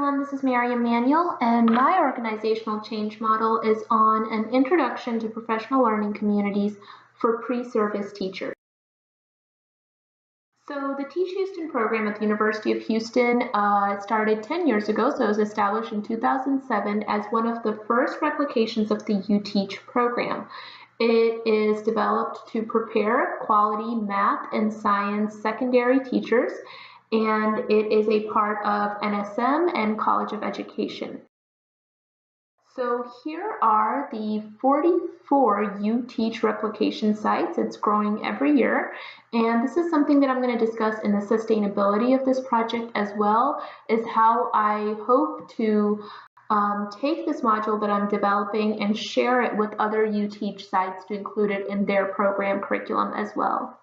everyone, this is MManuel, and my organizational change model is on an introduction to professional learning communities for pre-service teachers. So the Teach Houston program at the University of Houston started 10 years ago, so it was established in 2007 as one of the first replications of the UTeach program. It is developed to prepare quality math and science secondary teachers, and it is a part of NSM and College of Education. So here are the 44 UTeach replication sites. It's growing every year, and this is something that I'm going to discuss in the sustainability of this project as well, is how I hope to take this module that I'm developing and share it with other UTeach sites to include it in their program curriculum as well.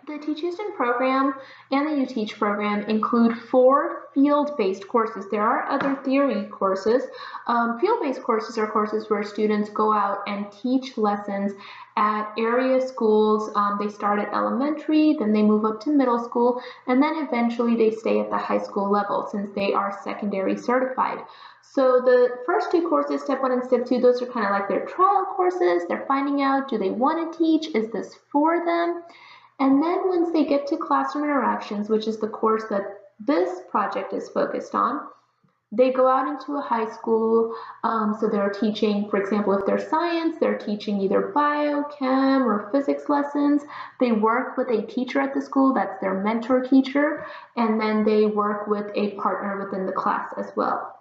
The Teach Houston program and the UTeach program include 4 field-based courses. There are other theory courses. Field-based courses are courses where students go out and teach lessons at area schools. They start at elementary, then they move up to middle school, and then eventually they stay at the high school level since they are secondary certified. So the first 2 courses, step 1 and step 2, those are kind of like their trial courses. They're finding out, do they want to teach? Is this for them? And then once they get to classroom interactions, which is the course that this project is focused on, they go out into a high school. So they're teaching, for example, if they're science, they're teaching either bio, chem, or physics lessons. They work with a teacher at the school, that's their mentor teacher, and then they work with a partner within the class as well.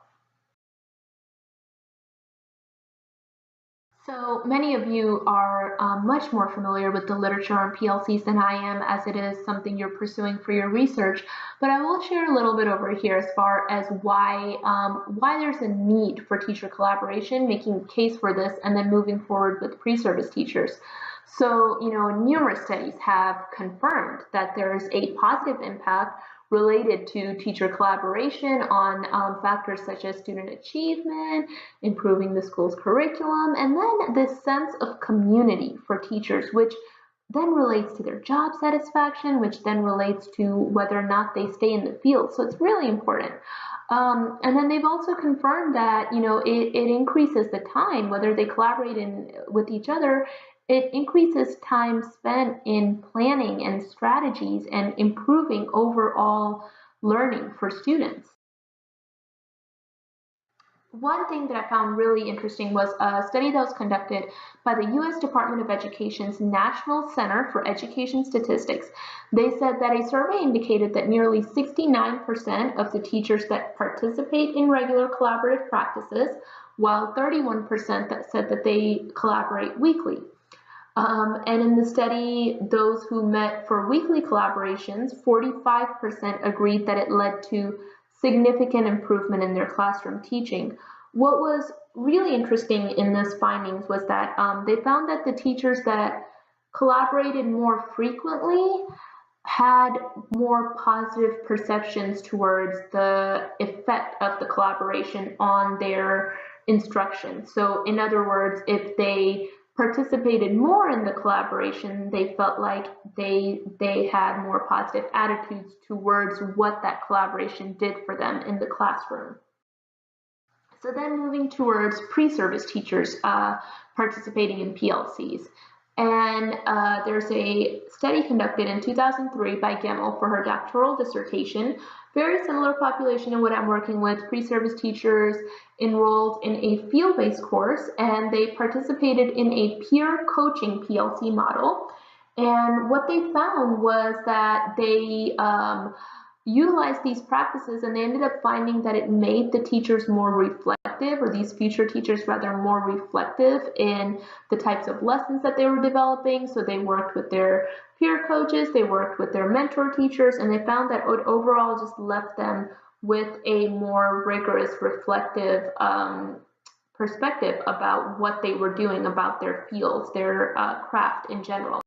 So many of you are much more familiar with the literature on PLCs than I am, as it is something you're pursuing for your research, but I will share a little bit over here as far as why there's a need for teacher collaboration, making a case for this, and then moving forward with pre-service teachers. So, numerous studies have confirmed that there's a positive impact related to teacher collaboration on factors such as student achievement, improving the school's curriculum, and then this sense of community for teachers, which then relates to their job satisfaction, which then relates to whether or not they stay in the field. So it's really important. And then they've also confirmed that, it increases the time, whether they collaborate with each other, it increases time spent in planning and strategies and improving overall learning for students. One thing that I found really interesting was a study that was conducted by the U.S. Department of Education's National Center for Education Statistics. They said that a survey indicated that nearly 69% of the teachers that participate in regular collaborative practices, while 31% that said that they collaborate weekly. And in the study, those who met for weekly collaborations, 45% agreed that it led to significant improvement in their classroom teaching. What was really interesting in this findings was that they found that the teachers that collaborated more frequently had more positive perceptions towards the effect of the collaboration on their instruction. So in other words, if they participated more in the collaboration, they felt like they had more positive attitudes towards what that collaboration did for them in the classroom. So then moving towards pre-service teachers participating in PLCs. And there's a study conducted in 2003 by Gemmell for her doctoral dissertation. Very similar population in what I'm working with, pre-service teachers enrolled in a field-based course, and they participated in a peer coaching PLC model. And what they found was that they utilized these practices, and they ended up finding that it made the teachers more reflective, or these future teachers rather, more reflective in the types of lessons that they were developing. So they worked with their peer coaches, they worked with their mentor teachers, and they found that it overall just left them with a more rigorous, reflective perspective about what they were doing about their fields, their craft in general.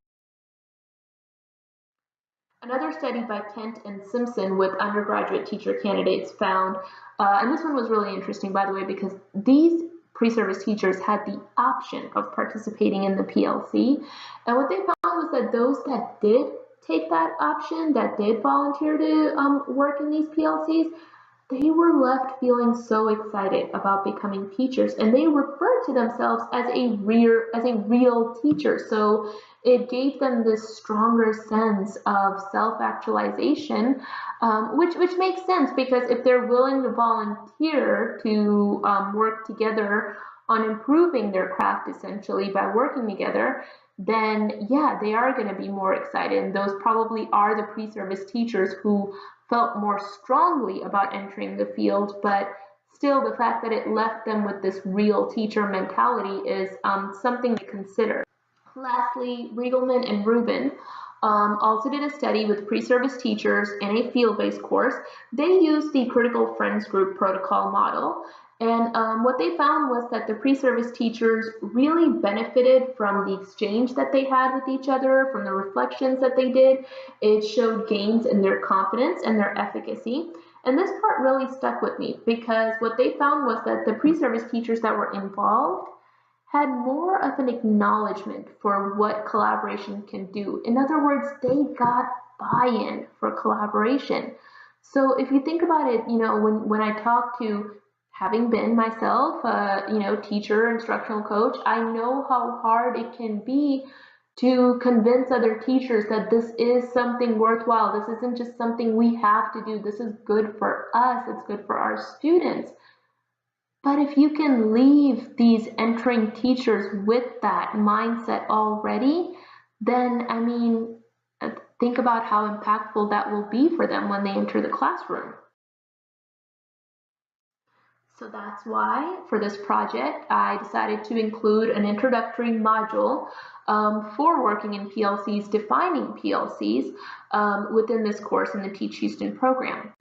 Another study by Kent and Simpson with undergraduate teacher candidates found, and this one was really interesting, by the way, because these pre-service teachers had the option of participating in the PLC. And what they found was that those that did take that option, that did volunteer to work in these PLCs, they were left feeling so excited about becoming teachers, and they referred to themselves as a real teacher. So it gave them this stronger sense of self-actualization, which makes sense because if they're willing to volunteer to work together on improving their craft essentially by working together, then yeah, they are going to be more excited. And those probably are the pre-service teachers who felt more strongly about entering the field, but still the fact that it left them with this real teacher mentality is something to consider. Lastly, Riegelman and Rubin also did a study with pre-service teachers in a field-based course. They used the critical friends group protocol model, and what they found was that the pre-service teachers really benefited from the exchange that they had with each other, from the reflections that they did. It showed gains in their confidence and their efficacy. And this part really stuck with me because what they found was that the pre-service teachers that were involved had more of an acknowledgement for what collaboration can do. In other words, they got buy-in for collaboration. So if you think about it, when I talk to, having been myself, teacher, instructional coach, I know how hard it can be to convince other teachers that this is something worthwhile. This isn't just something we have to do. This is good for us. It's good for our students. But if you can leave these entering teachers with that mindset already, then think about how impactful that will be for them when they enter the classroom. So that's why for this project, I decided to include an introductory module for working in PLCs, defining PLCs within this course in the Teach Houston program.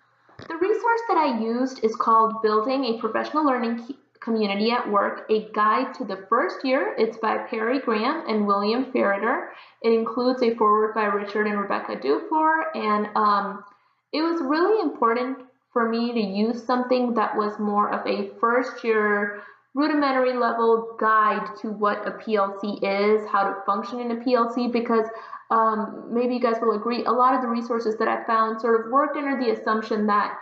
The resource that I used is called Building a Professional Learning Community at Work, a Guide to the First Year. It's by Perry Graham and William Ferreter. It includes a foreword by Richard and Rebecca Dufour, and it was really important for me to use something that was more of a first year rudimentary level guide to what a PLC is, how to function in a PLC, because maybe you guys will agree, a lot of the resources that I found sort of worked under the assumption that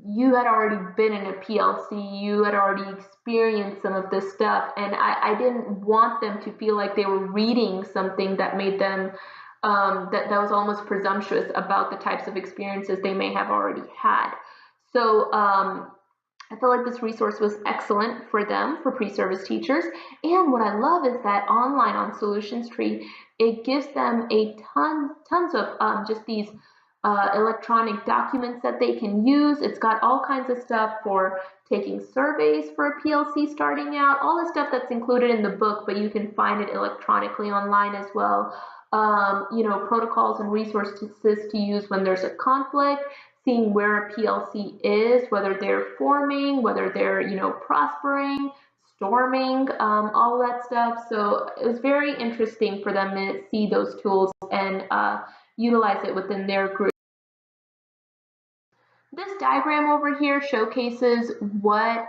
you had already been in a PLC, you had already experienced some of this stuff, and I didn't want them to feel like they were reading something that made them that was almost presumptuous about the types of experiences they may have already had. So I feel like this resource was excellent for them, for pre-service teachers. And what I love is that online on Solutions Tree, it gives them tons of just these electronic documents that they can use. It's got all kinds of stuff for taking surveys for a PLC starting out, all the stuff that's included in the book, but you can find it electronically online as well. Protocols and resources to use when there's a conflict, seeing where a PLC is, whether they're forming, whether they're, prospering, storming, all that stuff. So it was very interesting for them to see those tools and utilize it within their group. This diagram over here showcases what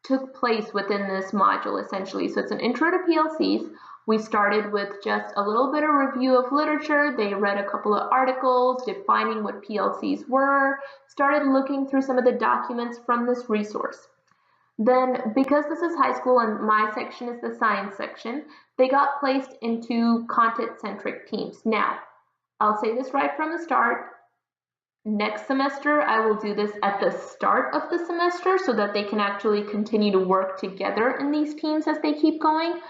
took place within this module essentially. So it's an intro to PLCs. We started with just a little bit of review of literature. They read a couple of articles defining what PLCs were, started looking through some of the documents from this resource. Then, because this is high school and my section is the science section, they got placed into content-centric teams. Now, I'll say this right from the start. Next semester, I will do this at the start of the semester so that they can actually continue to work together in these teams as they keep going.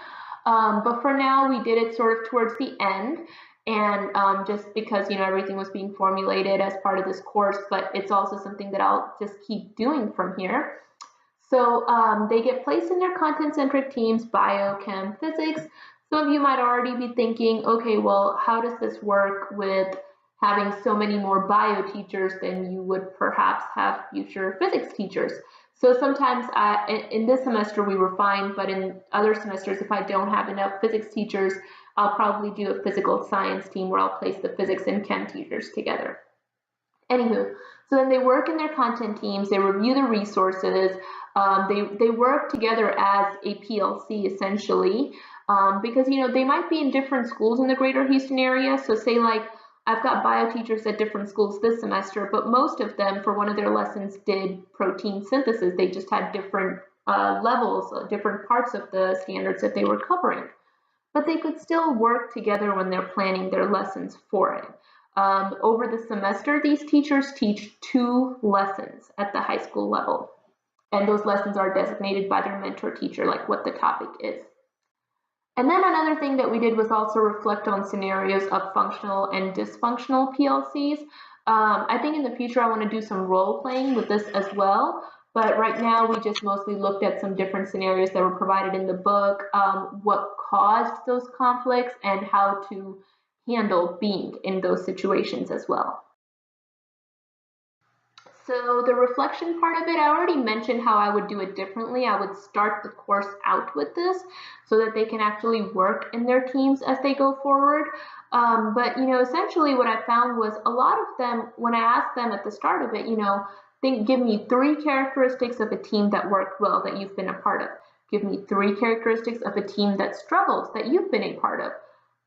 But for now, we did it sort of towards the end, and just because, everything was being formulated as part of this course, but it's also something that I'll just keep doing from here. So they get placed in their content-centric teams, bio, chem, physics. Some of you might already be thinking, okay, well, how does this work with having so many more bio teachers than you would perhaps have future physics teachers? So sometimes in this semester we were fine, but in other semesters, if I don't have enough physics teachers, I'll probably do a physical science team where I'll place the physics and chem teachers together. Anywho, so then they work in their content teams, they review the resources, they work together as a PLC essentially, because they might be in different schools in the greater Houston area. So say like I've got bio teachers at different schools this semester, but most of them, for one of their lessons, did protein synthesis. They just had different levels, different parts of the standards that they were covering. But they could still work together when they're planning their lessons for it. Over the semester, these teachers teach 2 lessons at the high school level. And those lessons are designated by their mentor teacher, like what the topic is. And then another thing that we did was also reflect on scenarios of functional and dysfunctional PLCs. I think in the future I want to do some role playing with this as well. But right now we just mostly looked at some different scenarios that were provided in the book, what caused those conflicts, and how to handle being in those situations as well. So the reflection part of it, I already mentioned how I would do it differently. I would start the course out with this so that they can actually work in their teams as they go forward. But essentially what I found was a lot of them, when I asked them at the start of it, give me 3 characteristics of a team that worked well that you've been a part of. Give me 3 characteristics of a team that struggled that you've been a part of.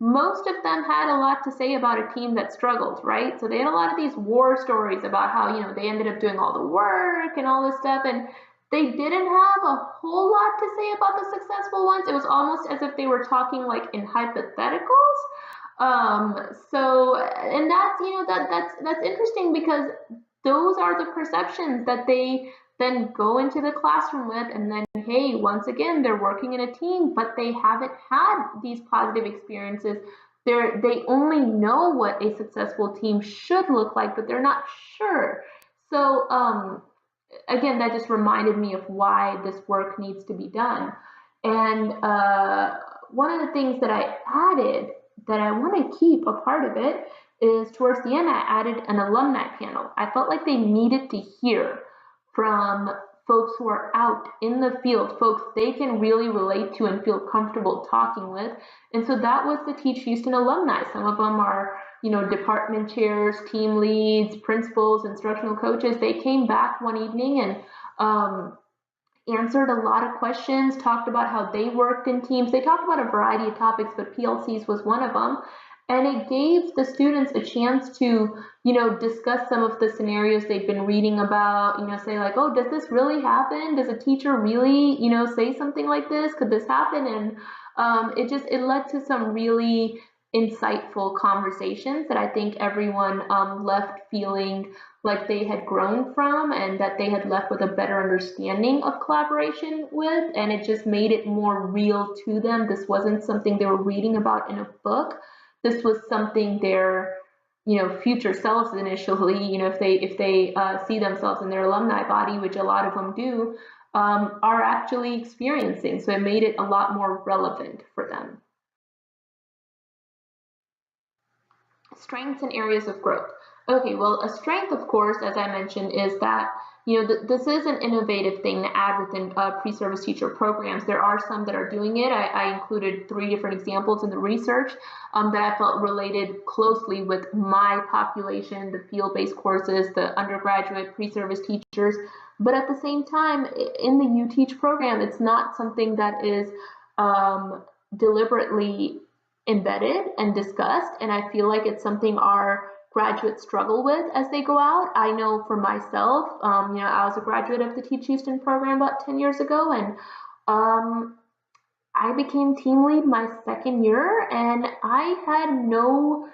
Most of them had a lot to say about a team that struggled, right? So they had a lot of these war stories about how, they ended up doing all the work and all this stuff, and they didn't have a whole lot to say about the successful ones. It was almost as if they were talking like in hypotheticals. And that's interesting because those are the perceptions that they then go into the classroom with, and then, hey, once again, they're working in a team, but they haven't had these positive experiences. They only know what a successful team should look like, but they're not sure. So again, that just reminded me of why this work needs to be done. And one of the things that I added that I want to keep a part of it is towards the end, I added an alumni panel. I felt like they needed to hear from folks who are out in the field, folks they can really relate to and feel comfortable talking with. And so that was the Teach Houston alumni. Some of them are, department chairs, team leads, principals, instructional coaches. They came back one evening and answered a lot of questions, talked about how they worked in teams. They talked about a variety of topics, but PLCs was one of them. And it gave the students a chance to, discuss some of the scenarios they've been reading about, say like, oh, does this really happen? Does a teacher really, say something like this? Could this happen? And it led to some really insightful conversations that I think everyone left feeling like they had grown from and that they had left with a better understanding of collaboration with. And it just made it more real to them. This wasn't something they were reading about in a book. This was something their, future selves initially, if they see themselves in their alumni body, which a lot of them do, are actually experiencing. So it made it a lot more relevant for them. Strengths and areas of growth. Okay, well, a strength, of course, as I mentioned, is that this is an innovative thing to add within pre-service teacher programs. There are some that are doing it. I included 3 different examples in the research that I felt related closely with my population, the field-based courses, the undergraduate pre-service teachers. But at the same time, in the UTeach program, it's not something that is deliberately embedded and discussed, and I feel like it's something our graduates struggle with as they go out. I know for myself, I was a graduate of the Teach Houston program about 10 years ago, and I became team lead my 2nd year, and I had no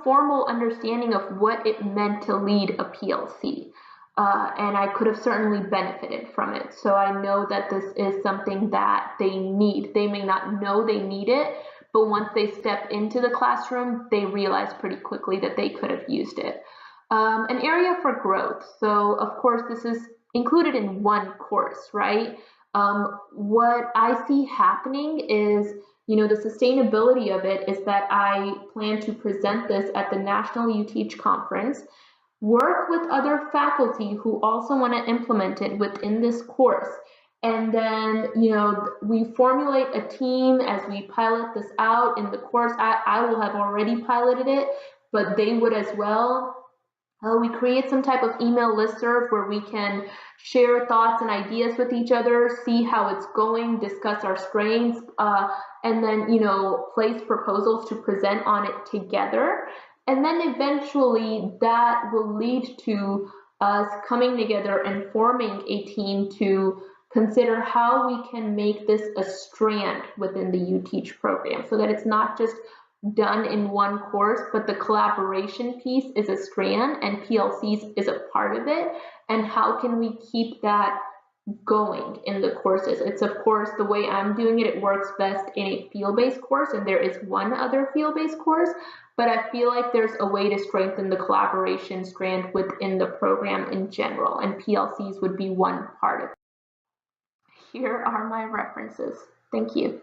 formal understanding of what it meant to lead a PLC. And I could have certainly benefited from it. So I know that this is something that they need. They may not know they need it, but once they step into the classroom, they realize pretty quickly that they could have used it. An area for growth. So of course, this is included in one course, right? What I see happening is, the sustainability of it is that I plan to present this at the National UTeach Conference, work with other faculty who also want to implement it within this course. And then, we formulate a team as we pilot this out in the course. I will have already piloted it, but they would as well. We create some type of email listserv where we can share thoughts and ideas with each other, see how it's going, discuss our strengths, and then, place proposals to present on it together. And then eventually that will lead to us coming together and forming a team to consider how we can make this a strand within the UTeach program so that it's not just done in one course, but the collaboration piece is a strand and PLCs is a part of it. And how can we keep that going in the courses? It's of course the way I'm doing it, it works best in a field-based course, and there is one other field-based course, but I feel like there's a way to strengthen the collaboration strand within the program in general, and PLCs would be one part of it. Here are my references. Thank you.